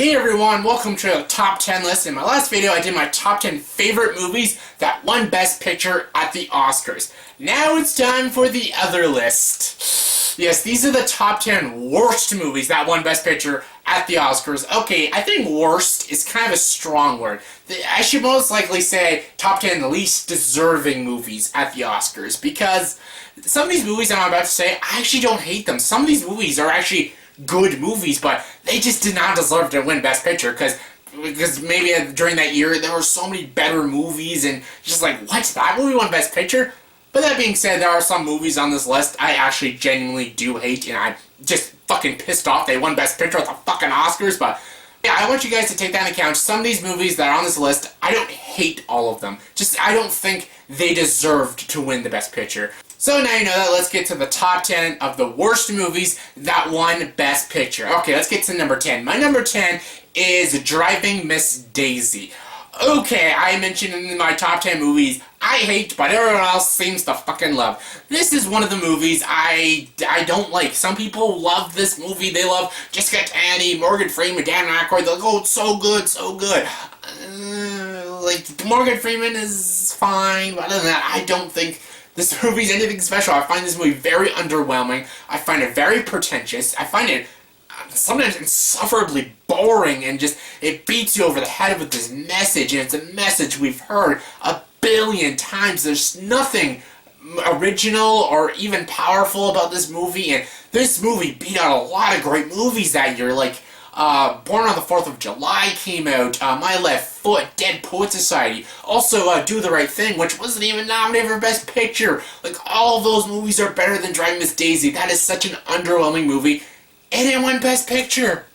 Hey everyone, welcome to the top 10 list. In my last video, I did my top 10 favorite movies that won Best Picture at the Oscars. Now it's time for the other list. Yes, these are the top 10 worst movies that won Best Picture at the Oscars. Okay, I think worst is kind of a strong word. I should most likely say top 10 least deserving movies at the Oscars, because some of these movies I'm about to say, I actually don't hate them. Some of these movies are actually good movies, but they just did not deserve to win Best Picture, because maybe during that year there were so many better movies, and just like, what? That movie won Best Picture? But that being said, there are some movies on this list I actually genuinely do hate, and I'm just fucking pissed off they won Best Picture at the fucking Oscars. But yeah, I want you guys to take that into account. Some of these movies that are on this list, I don't hate all of them. Just, I don't think they deserved to win the Best Picture. So now you know that, let's get to the top 10 of the worst movies that won Best Picture. Okay, let's get to number 10. My number 10 is Driving Miss Daisy. Okay, I mentioned in my top 10 movies I hate, but everyone else seems to fucking love. This is one of the movies I don't like. Some people love this movie. They love Jessica Tandy, Morgan Freeman, Dan Aykroyd. They're like, oh, it's so good, so good. Like, Morgan Freeman is fine, but other than that, I don't think this movie's anything special. I find this movie very underwhelming. I find it very pretentious. I find it sometimes insufferably boring, and just, it beats you over the head with this message, and it's a message we've heard a billion times. There's nothing original or even powerful about this movie, and this movie beat out a lot of great movies that year, like Born on the 4th of July came out, My Left Foot, Dead Poet Society, also Do the Right Thing, which wasn't even nominated for Best Picture. Like, all of those movies are better than Driving Miss Daisy. That is such an underwhelming movie, and it won Best Picture.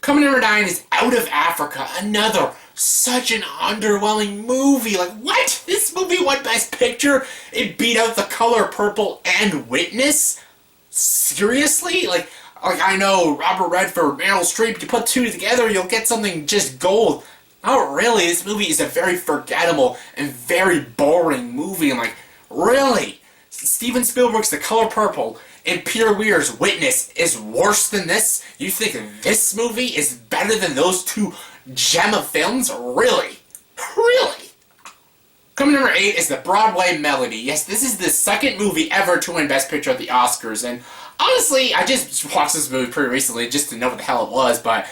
Coming number 9 is Out of Africa, another such an underwhelming movie. Like, what? This movie won Best Picture? It beat out The Color Purple and Witness? Seriously? Like, I know, Robert Redford, Meryl Streep, you put two together, you'll get something just gold. Not really. This movie is a very forgettable and very boring movie. I'm like, really? Steven Spielberg's The Color Purple and Peter Weir's Witness is worse than this? You think this movie is better than those two gem of films? Really? Really? Coming number 8 is The Broadway Melody. Yes, this is the second movie ever to win Best Picture at the Oscars, and honestly, I just watched this movie pretty recently just to know what the hell it was, but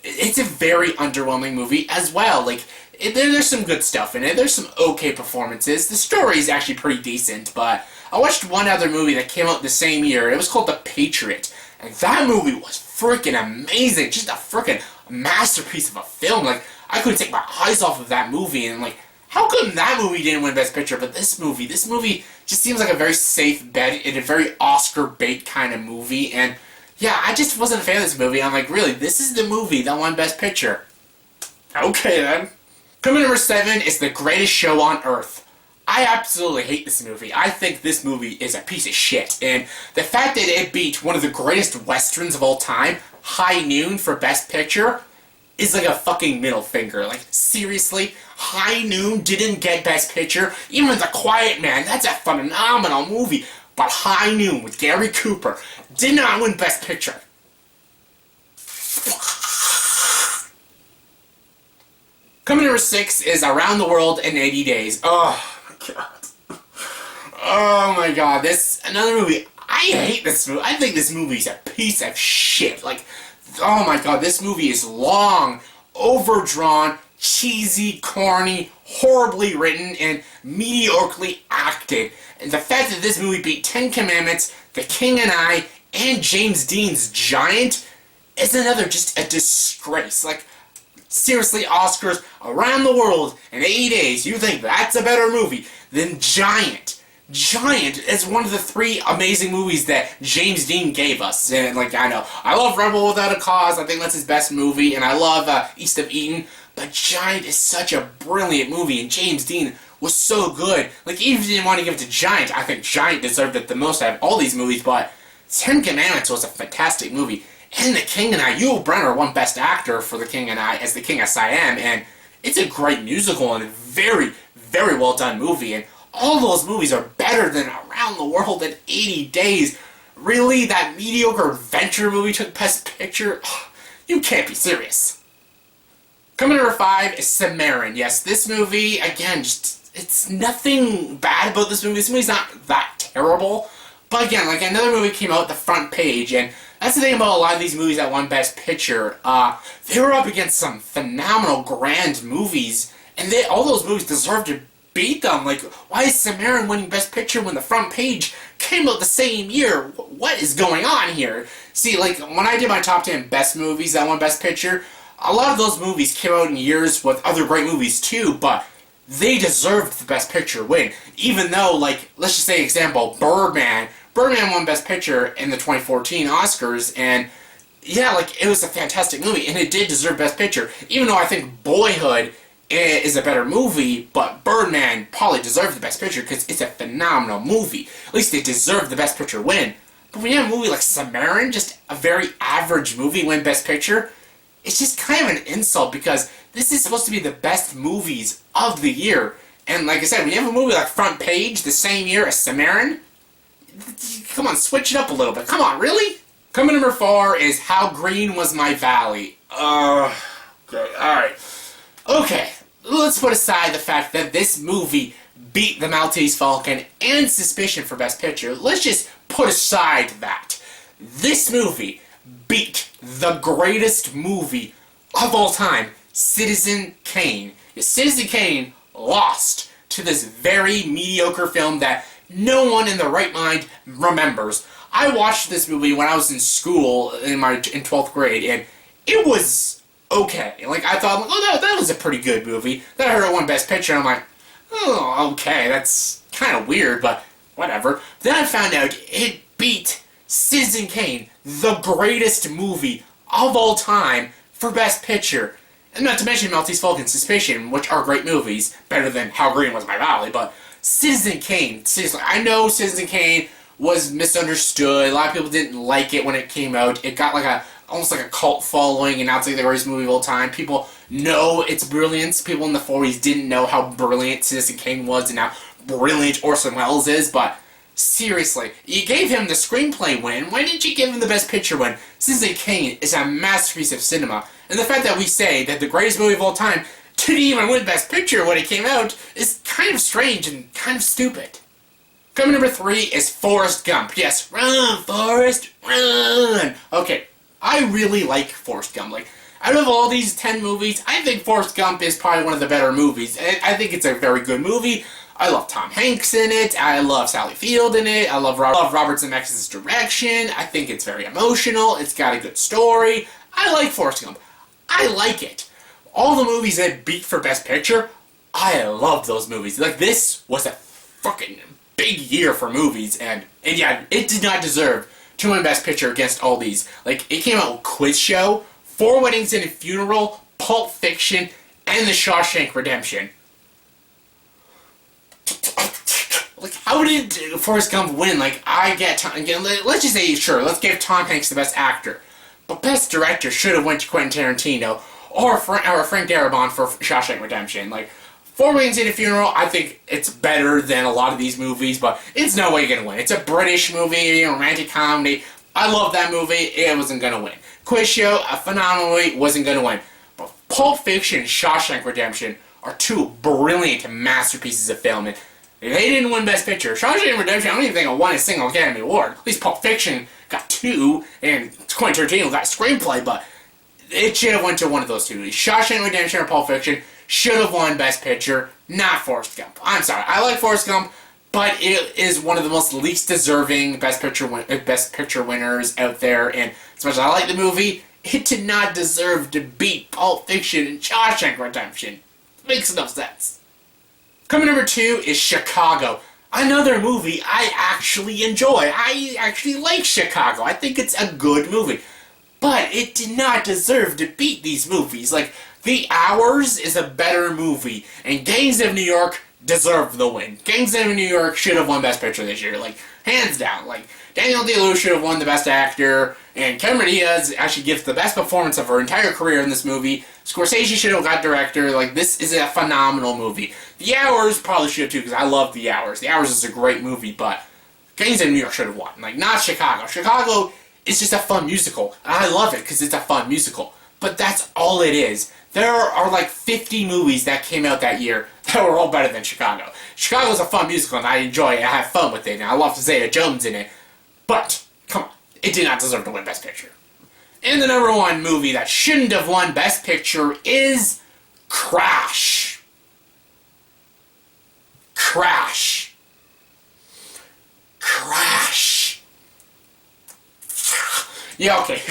it's a very underwhelming movie as well. Like, there's some good stuff in it, there's some okay performances, the story is actually pretty decent, but I watched one other movie that came out the same year. It was called The Patriot, and that movie was freaking amazing, just a freaking masterpiece of a film. Like, I couldn't take my eyes off of that movie, and like, how come that movie didn't win Best Picture, but this movie just seems like a very safe bet in a very Oscar bait kind of movie, and yeah, I just wasn't a fan of this movie. I'm like, really, this is the movie that won Best Picture? Okay then. Coming number 7 is The Greatest Show on Earth. I absolutely hate this movie. I think this movie is a piece of shit, and the fact that it beat one of the greatest westerns of all time, High Noon, for Best Picture, is like a fucking middle finger. Like, seriously? High Noon didn't get Best Picture? Even The Quiet Man, that's a phenomenal movie. But High Noon with Gary Cooper did not win Best Picture. Coming number 6 is Around the World in 80 Days. Oh my god. Oh my god. This, another movie. I hate this movie. I think this movie is a piece of shit. Like, oh my god, this movie is long, overdrawn, cheesy, corny, horribly written, and mediocrely acted. And the fact that this movie beat 10 Commandments, The King and I, and James Dean's Giant is another, just a disgrace. Like, seriously, Oscars, Around the World in 80 Days, you think that's a better movie than Giant? Giant is one of the 3 amazing movies that James Dean gave us. And, like, I know, I love Rebel Without a Cause, I think that's his best movie, and I love East of Eden, but Giant is such a brilliant movie, and James Dean was so good. Like, even if you didn't want to give it to Giant, I think Giant deserved it the most out of all these movies, but 10 Commandments was a fantastic movie. And The King and I, Yul Brynner won Best Actor for The King and I as the King of Siam, and it's a great musical and a very, very well done movie, and all those movies are better than Around the World in 80 Days. Really? That mediocre adventure movie took Best Picture? You can't be serious. Coming number 5 is Cimarron. Yes, this movie, again, just, it's nothing bad about this movie. This movie's not that terrible. But again, like, another movie came out the front page, and that's the thing about a lot of these movies that won Best Picture. They were up against some phenomenal, grand movies, and all those movies deserve to beat them. Like, why is Cimarron winning Best Picture when the front page came out the same year? What is going on here? See, like, when I did my top 10 best movies that won Best Picture, a lot of those movies came out in years with other great movies too, but they deserved the Best Picture win. Even though, like, let's just say, example, Birdman won Best Picture in the 2014 Oscars, and yeah, like, it was a fantastic movie, and it did deserve Best Picture. Even though I think Boyhood is a better movie, but Birdman probably deserved the Best Picture because it's a phenomenal movie. At least it deserved the Best Picture win. But when you have a movie like Cimarron, just a very average movie, win Best Picture, it's just kind of an insult because this is supposed to be the best movies of the year. And like I said, when you have a movie like Front Page the same year as Cimarron, come on, switch it up a little bit. Come on, really? Coming number 4 is How Green Was My Valley. Okay, alright. Okay, let's put aside the fact that this movie beat The Maltese Falcon and Suspicion for Best Picture. Let's just put aside that. This movie beat the greatest movie of all time, Citizen Kane. Citizen Kane lost to this very mediocre film that no one in their right mind remembers. I watched this movie when I was in school in 12th grade, and it was okay. Like, I thought, oh, that was a pretty good movie. Then I heard it won Best Picture, and I'm like, oh, okay, that's kind of weird, but whatever. Then I found out it beat Citizen Kane, the greatest movie of all time, for Best Picture. And not to mention Maltese Falcon, Suspicion, which are great movies, better than How Green Was My Valley, but Citizen Kane, seriously, I know Citizen Kane was misunderstood. A lot of people didn't like it when it came out. It got like almost like a cult following, and now it's like the greatest movie of all time. People know its brilliance. People in the 40s didn't know how brilliant Citizen Kane was and how brilliant Orson Welles is, but seriously, you gave him the screenplay win. Why didn't you give him the Best Picture win? Citizen Kane is a masterpiece of cinema, and the fact that we say that the greatest movie of all time didn't even win Best Picture when it came out is kind of strange and kind of stupid. Coming number 3 is Forrest Gump. Yes, run, Forrest, run! Okay, I really like Forrest Gump. Like, out of all these 10 movies, I think Forrest Gump is probably one of the better movies. I think it's a very good movie. I love Tom Hanks in it. I love Sally Field in it. I love Robert Zemeckis' direction. I think it's very emotional. It's got a good story. I like Forrest Gump. I like it. All the movies that beat for Best Picture, I love those movies. Like, this was a fucking big year for movies, and yeah, it did not deserve to win Best Picture against all these. Like, it came out with Quiz Show, 4 Weddings and a Funeral, Pulp Fiction, and The Shawshank Redemption. Like, how did Forrest Gump win? Like, I get again, let's just say, sure, let's give Tom Hanks the Best Actor, but Best Director should have went to Quentin Tarantino or Frank Darabont for Shawshank Redemption. Like, 4 Weddings and a Funeral, I think it's better than a lot of these movies, but it's no way gonna win. It's a British movie, romantic comedy. I love that movie. It wasn't gonna win. Quiz Show, a phenomenal movie, wasn't gonna win. But Pulp Fiction and Shawshank Redemption are 2 brilliant masterpieces of film, and they didn't win Best Picture. Shawshank Redemption, I don't even think it won a single Academy Award. At least Pulp Fiction got 2, and Quentin Tarantino got screenplay, but it should have went to one of those 2. Shawshank Redemption or Pulp Fiction should have won Best Picture, not Forrest Gump. I'm sorry, I like Forrest Gump, but it is one of the most least deserving Best Picture winners out there, and as much as I like the movie, it did not deserve to beat Pulp Fiction and Shawshank Redemption. Makes no sense. Coming number 2 is Chicago. Another movie I actually enjoy. I actually like Chicago. I think it's a good movie. But it did not deserve to beat these movies. Like, The Hours is a better movie, and Gangs of New York deserved the win. Gangs of New York should have won Best Picture this year, like, hands down. Like, Daniel Day-Lewis should have won the Best Actor, and Cameron Diaz actually gives the best performance of her entire career in this movie. Scorsese should have got Director. Like, this is a phenomenal movie. The Hours probably should have too, because I love The Hours. The Hours is a great movie, but Gangs of New York should have won. Like, not Chicago. Chicago is just a fun musical, and I love it because it's a fun musical. but that's all it is. There are like 50 movies that came out that year that were all better than Chicago. Chicago's a fun musical, and I enjoy it. I have fun with it, and I love Zeta Jones in it. But, come on, it did not deserve to win Best Picture. And the number one movie that shouldn't have won Best Picture is Crash. Crash. Crash. Yeah, okay.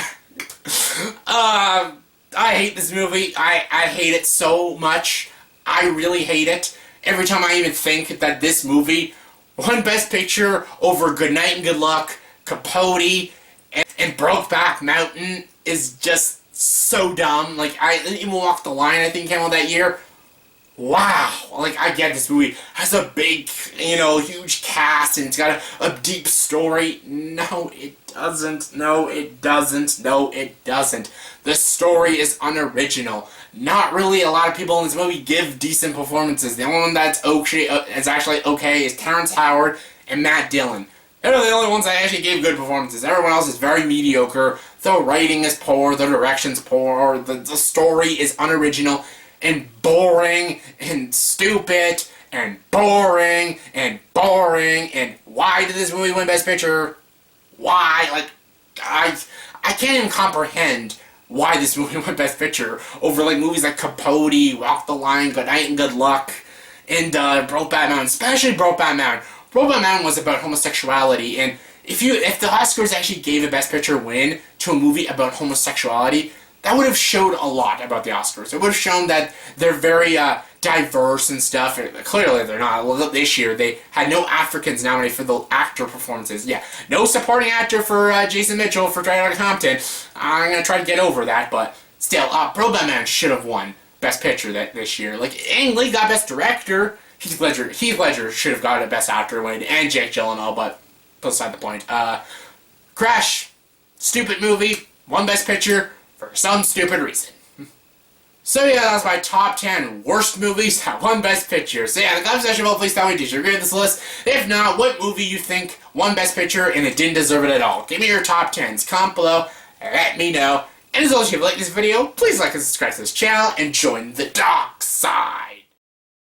I hate this movie. I hate it so much. I really hate it. Every time I even think that this movie won Best Picture over Good Night and Good Luck, Capote, and Brokeback Mountain is just so dumb. Like, I even Walk the Line, I think, came out that year. Wow. Like, I get this movie has a big, huge cast, and it's got a deep story. No, it doesn't. No, it doesn't. No, it doesn't. The story is unoriginal. Not really a lot of people in this movie give decent performances. The only one that's okay, is actually okay is Terrence Howard and Matt Dillon. They're the only ones that actually gave good performances. Everyone else is very mediocre. The writing is poor. The direction's poor. The story is unoriginal and boring and stupid and boring and boring. And why did this movie win Best Picture? Why? Like, I can't even comprehend why this movie won Best Picture over like movies like Capote, Walk the Line, Good Night and Good Luck, and Brokeback Mountain, especially Brokeback Mountain. Brokeback Mountain was about homosexuality, and if the Oscars actually gave a Best Picture win to a movie about homosexuality, that would have showed a lot about the Oscars. It would have shown that they're very diverse and stuff. Clearly they're not. Look at this year, they had no Africans nominated for the actor performances. Yeah, no supporting actor for Jason Mitchell for Straight Outta Compton. I'm going to try to get over that, but still, Brokeback Mountain should have won Best Picture this year. Like, Ang Lee got Best Director. Heath Ledger should have got a Best Actor win, and Jake Gyllenhaal, but beside the point. Crash, stupid movie, won Best Picture for some stupid reason. So yeah, that was my top 10 worst movies that won Best Picture. So yeah, in the comment section below, please tell me, did you agree with this list? If not, what movie you think won Best Picture and it didn't deserve it at all? Give me your top 10s. Comment below, let me know. And as always, if you like this video, please like and subscribe to this channel and join the dark side.